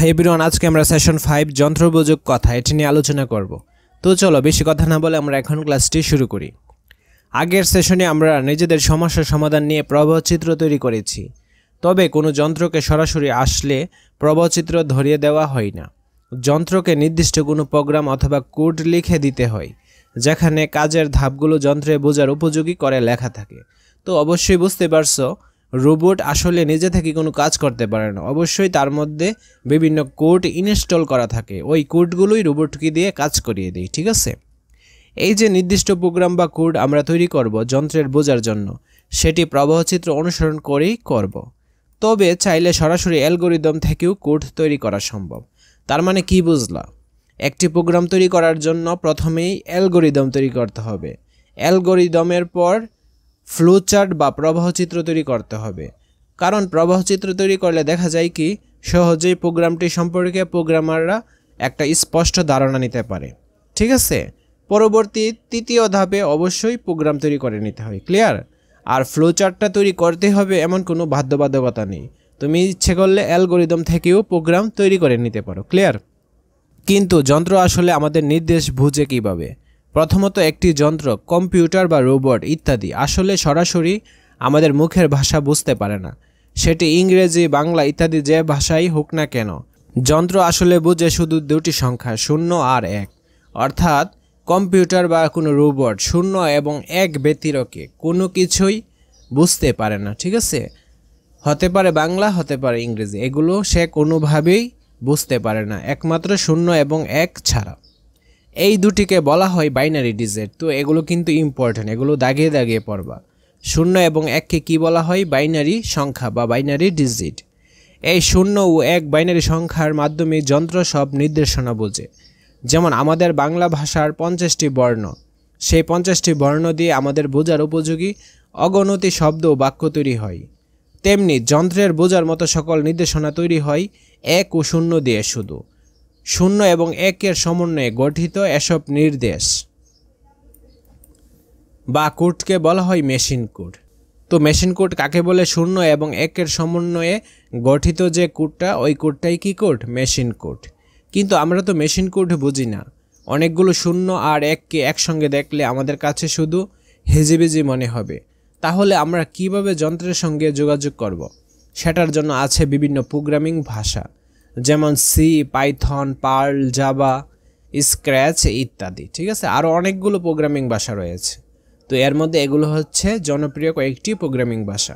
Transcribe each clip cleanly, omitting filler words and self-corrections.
Hi everyone, আজকে আমরা session 5 যন্ত্রবোঝক কথা এটি নিয়ে আলোচনা করব। তো চলো বেশি কথা না বলে আমরা এখন ক্লাসটি শুরু করি। আগের সেশনে আমরা নিজেদের সমস্যার সমাধান নিয়ে প্রবাহচিত্র তৈরি করেছি। তবে কোনো যন্ত্রকে সরাসরি আসলে প্রবাহচিত্র ধরিয়ে দেওয়া হয় না। যন্ত্রকে নির্দিষ্ট কোনো প্রোগ্রাম অথবা কোড লিখে দিতে হয়, যেখানে কাজের ধাপগুলো যন্ত্রে বোঝার উপযোগী করে লেখা থাকে। তো অবশ্যই বুঝতে পারছো, রোবট আসলে নিজে থেকে কোনো কাজ করতে পারে না, অবশ্যই তার মধ্যে বিভিন্ন কোড ইনস্টল করা থাকে। ওই কোডগুলোই রোবটকে দিয়ে কাজ করিয়ে দেয়, ঠিক আছে। এই যে নির্দিষ্ট প্রোগ্রাম বা কোড আমরা তৈরি করব যন্ত্রের বোঝার জন্য, সেটি প্রবাহচিত্র অনুসরণ করেই করব। তবে চাইলে সরাসরি অ্যালগরিদম থেকেও কোড তৈরি করা সম্ভব। তার মানে কি বুঝলা? একটি প্রোগ্রাম তৈরি করার জন্য প্রথমেই অ্যালগরিদম তৈরি করতে হবে। অ্যালগরিদমের পর ফ্লোচার্ট বা প্রবাহচিত্র তৈরি করতে হবে। কারণ প্রবাহচিত্র তৈরি করলে দেখা যায় কি, সহজেই প্রোগ্রামটি সম্পর্কে প্রোগ্রামাররা একটা স্পষ্ট ধারণা নিতে পারে, ঠিক আছে। পরবর্তী তৃতীয় ধাপে অবশ্যই প্রোগ্রাম তৈরি করে নিতে হয়, ক্লিয়ার। আর ফ্লোচার্টটা তৈরি করতে হবে এমন কোনো বাধ্যবাধকতা নেই, তুমি ইচ্ছে করলে অ্যালগরিদম থেকেও প্রোগ্রাম তৈরি করে নিতে পারো, ক্লিয়ার। কিন্তু যন্ত্র আসলে আমাদের নির্দেশ বুঝে কিভাবে? প্রথমত, একটি যন্ত্র, কম্পিউটার বা রোবট ইত্যাদি আসলে সরাসরি আমাদের মুখের ভাষা বুঝতে পারে না। সেটি ইংরেজি, বাংলা ইত্যাদি যে ভাষাই হোক না কেন, যন্ত্র আসলে বুঝে শুধু দুটি সংখ্যা, 0 আর 1। অর্থাৎ কম্পিউটার বা কোনো রোবট 0 এবং 1 ব্যতিরেকে কোনো কিছুই বুঝতে পারে না, ঠিক আছে। হতে পারে বাংলা, হতে পারে ইংরেজি, এগুলো সে কোনোভাবেই বুঝতে পারে না, একমাত্র 0 এবং 1 ছাড়া। এই দুটিকে বলা হয় বাইনারি ডিজিট। তো এগুলো কিন্তু ইম্পর্টেন্ট, এগুলো দাগিয়ে দাগিয়ে পড়বা। 0 এবং 1কে কি বলা হয়? বাইনারি সংখ্যা বা বাইনারি ডিজিট। এই 0 ও 1 বাইনারি সংখ্যার মাধ্যমে যন্ত্র সব নির্দেশনা বোঝে। যেমন আমাদের বাংলা ভাষার 50টি বর্ণ, সেই 50টি বর্ণ দিয়ে আমাদের বোঝার উপযোগী অগণতি শব্দ ও বাক্য তৈরি হয়। তেমনি যন্ত্রের বোঝার মতো সকল নির্দেশনা তৈরি হয় 1 ও 0 দিয়ে। শুধু 0 এবং 1-এর সমন্বয়ে গঠিত এসব নির্দেশ বা কোডকে বলা হয় মেশিন কোড। তো মেশিন কোড কাকে বলে? 0 এবং 1-এর সমন্বয়ে গঠিত যে কোডটা, ওই কোডটাই কি কোড? Machine code. কিন্তু আমরা তো মেশিন কোড বুঝি না। অনেকগুলো 0 আর 1কে একসঙ্গে দেখলে আমাদের কাছে শুধু হেজিবিজি মনে হবে। তাহলে আমরা কিভাবে যন্ত্রের সঙ্গে যোগাযোগ করব? সেটার জন্য আছে বিভিন্ন প্রোগ্রামিং ভাষা, যেমন C, Python, Perl, Java, Scratch ইত্যাদি, ঠিক আছে। আরও অনেকগুলো প্রোগ্রামিং ভাষা রয়েছে। তো এর মধ্যে এগুলো হচ্ছে জনপ্রিয় কয়েকটি প্রোগ্রামিং ভাষা।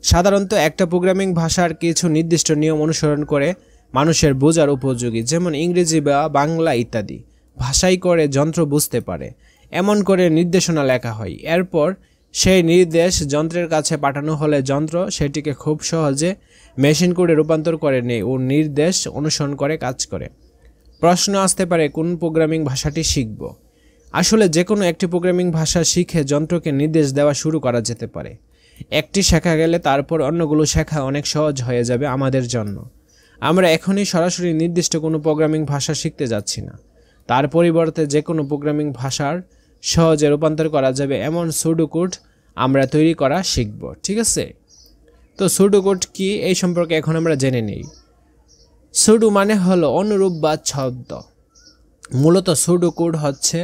সাধারণত একটা প্রোগ্রামিং ভাষার কিছু নির্দিষ্ট নিয়ম অনুসরণ করে মানুষের বোঝার উপযোগী, যেমন ইংরেজি বা বাংলা ইত্যাদি ভাষাই করে যন্ত্র বুঝতে পারে, এমন করে নির্দেশনা লেখা হয়। এরপর সেই নির্দেশ যন্ত্রের কাছে পাঠানো হলে যন্ত্র সেটিকে খুব সহজে মেশিন কোডে রূপান্তর করে নেয় ও নির্দেশ অনুসরণ করে কাজ করে। প্রশ্ন আসতে পারে, কোন প্রোগ্রামিং ভাষাটি শিখব? আসলে যে কোনো একটি প্রোগ্রামিং ভাষা শিখে যন্ত্রকে নির্দেশ দেওয়া শুরু করা যেতে পারে। একটি শেখা গেলে তারপর অন্যগুলো শেখা অনেক সহজ হয়ে যাবে আমাদের জন্য। আমরা এখনই সরাসরি নির্দিষ্ট কোনো প্রোগ্রামিং ভাষা শিখতে যাচ্ছি না। তার পরিবর্তে যে কোনো প্রোগ্রামিং ভাষার সহজে রূপান্তর করা যাবে এমন সুডো কোড আমরা তৈরি করা শিখব, ঠিক আছে। তো সুডো কোড কি, এই সম্পর্কে এখন আমরা জেনে নেই। সুডো মানে হলো অনুরূপ বা ছদ্ম। মূলত সুডো কোড হচ্ছে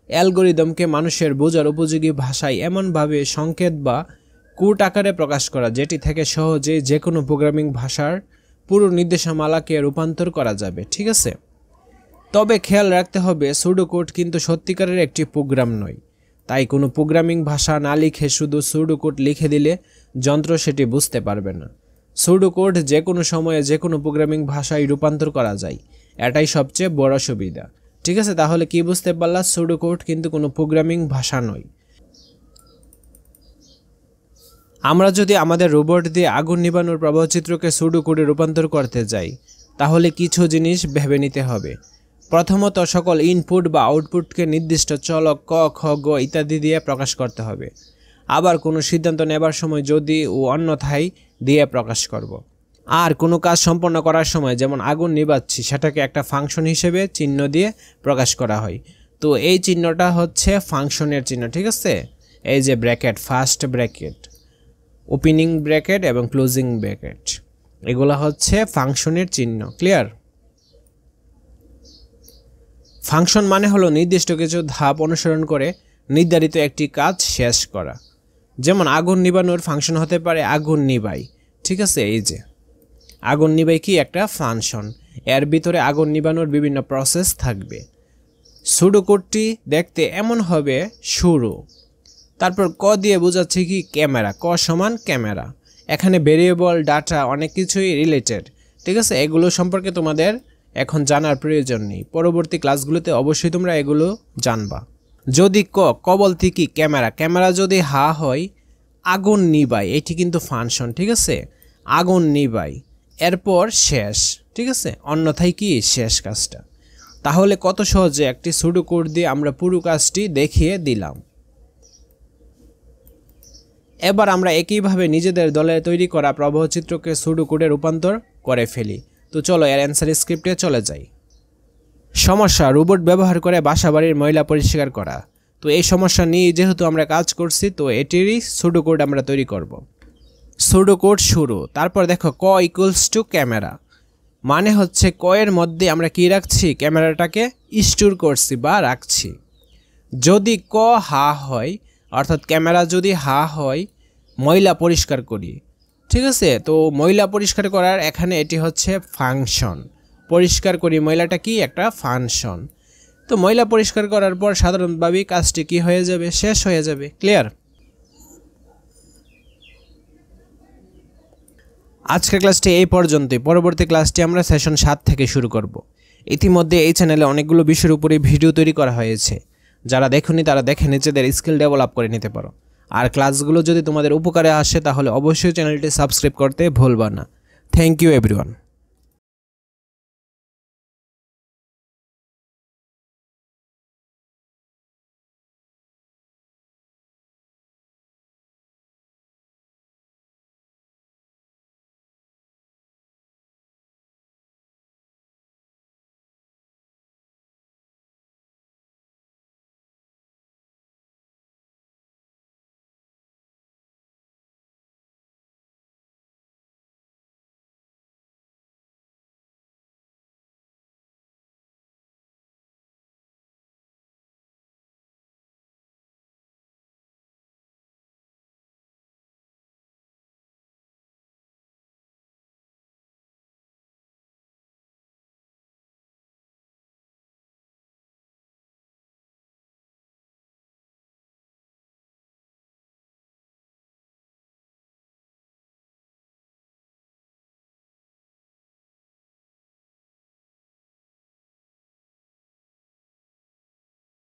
অ্যালগরিদমকে মানুষের বোঝার উপযোগী ভাষায় এমনভাবে সংকেত বা কোড আকারে প্রকাশ করা, যেটি থেকে সহজে যে কোনো প্রোগ্রামিং ভাষার পুরো নির্দেশমালাকে রূপান্তর করা যাবে, ঠিক আছে। তবে খেয়াল রাখতে হবে, সুডো কোড কিন্তু সত্যিকারের একটি প্রোগ্রাম নয়। তাই কোনো প্রোগ্রামিং ভাষা না লিখে শুধু সুডো কোড লিখে দিলে যন্ত্র সেটি বুঝতে পারবে না। সুডো কোড যে কোনো সময়ে যে কোনো প্রোগ্রামিং ভাষায় রূপান্তর করা যায়, এটাই সবচেয়ে বড় সুবিধা, ঠিক আছে। তাহলে কি বুঝতে পারলা? সুডো কোড কিন্তু কোনো প্রোগ্রামিং ভাষা নয়। আমরা যদি আমাদের রোবট দিয়ে আগুন নিবানোর প্রবাহচিত্রকে সুডো কোডে রূপান্তর করতে যাই, তাহলে কিছু জিনিস ভেবে নিতে হবে। প্রথমত, সকল ইনপুট বা আউটপুটকে নির্দিষ্ট চলক ক, খ, গ ইত্যাদি দিয়ে প্রকাশ করতে হবে। আবার কোনো সিদ্ধান্ত নেবার সময় যদি ও অন্যথায় দিয়ে প্রকাশ করব। আর কোনো কাজ সম্পন্ন করার সময়, যেমন আগুন নিবাচ্ছি, সেটাকে একটা ফাংশন হিসেবে চিহ্ন দিয়ে প্রকাশ করা হয়। তো এই চিহ্নটা হচ্ছে ফাংশনের চিহ্ন, ঠিক আছে। এই যে bracket, first bracket, opening bracket এবং ক্লোজিং ব্র্যাকেট, এগুলো হচ্ছে ফাংশনের চিহ্ন। ক্লিয়ার? ফাংশন মানে হলো নির্দিষ্ট কিছু ধাপ অনুসরণ করে নির্ধারিত একটি কাজ শেষ করা। যেমন আগুন নিবানোর ফাংশন হতে পারে আগুন নিবাই। ঠিক আছে, এই যে আগুন নিবাই কি একটা ফাংশন, এর ভিতরে আগুন নিবানোর বিভিন্ন প্রসেস থাকবে। সুডো কোডটি দেখতে এমন হবে শুরু, তারপর ক দিয়ে বোঝাচ্ছে কি ক্যামেরা, ক সমান ক্যামেরা। এখানে ভেরিয়েবল, ডাটা অনেক কিছুই রিলেটেড। ঠিক আছে, এগুলো সম্পর্কে তোমাদের এখন জানার প্রয়োজন নেই, পরবর্তী ক্লাসগুলোতে অবশ্যই তোমরা এগুলো জানবা। যদি ক বলতে কি ক্যামেরা, ক্যামেরা যদি হা হয় আগুন নিবাই, এটি কিন্তু ফাংশন। ঠিক আছে, আগুন নিবাই এরপর শেষ। ঠিক আছে, অন্যথায় কি শেষ কাজটা। তাহলে কত সহজে একটি সুডো কোড দিয়ে আমরা পুরো কাজটি দেখিয়ে দিলাম। এবার আমরা একইভাবে নিজেদের দলে তৈরি করা প্রবাহ চিত্রকে সুডো কোডে রূপান্তর করে ফেলি। তো চলো এর অ্যান্সার স্ক্রিপ্টে চলে যাই। সমস্যা, রোবট ব্যবহার করে বাসাবাড়ির ময়লা পরিষ্কার করা। তো এই সমস্যা নিয়ে যেহেতু আমরা কাজ করছি, তো এটিরই সুডো কোড আমরা তৈরি করব। সুডো কোড শুরু, তারপর দেখো ক ইকুয়ালস টু ক্যামেরা, মানে হচ্ছে ক এর মধ্যে আমরা কি রাখছি, ক্যামেরাটাকে স্টোর করছি বা রাখছি। যদি ক হা হয়, অর্থাৎ ক্যামেরা যদি হা হয় ময়লা পরিষ্কার করি। ঠিক আছে, তো ময়লা পরিষ্কার করার এখানে এটি হচ্ছে ফাংশন। পরিষ্কার করি ময়লাটা কি একটা ফাংশন। তো ময়লা পরিষ্কার করার পর সাধারণভাবে কাজটি কি হয়ে যাবে, শেষ হয়ে যাবে। ক্লিয়ার? আজকের ক্লাসটি এই পর্যন্তই। পরবর্তী ক্লাসটি আমরা সেশন 7 থেকে শুরু করব। ইতিমধ্যে এই চ্যানেলে অনেকগুলো বিষয়ের উপরে ভিডিও তৈরি করা হয়েছে, যারা দেখুনি তারা দেখে নিজেদের স্কিল ডেভেলপ করে নিতে পারো। আর ক্লাসগুলো যদি তোমাদের উপকারে আসে তাহলে অবশ্যই চ্যানেলটি সাবস্ক্রাইব করতে ভুলবা না। Thank you everyone.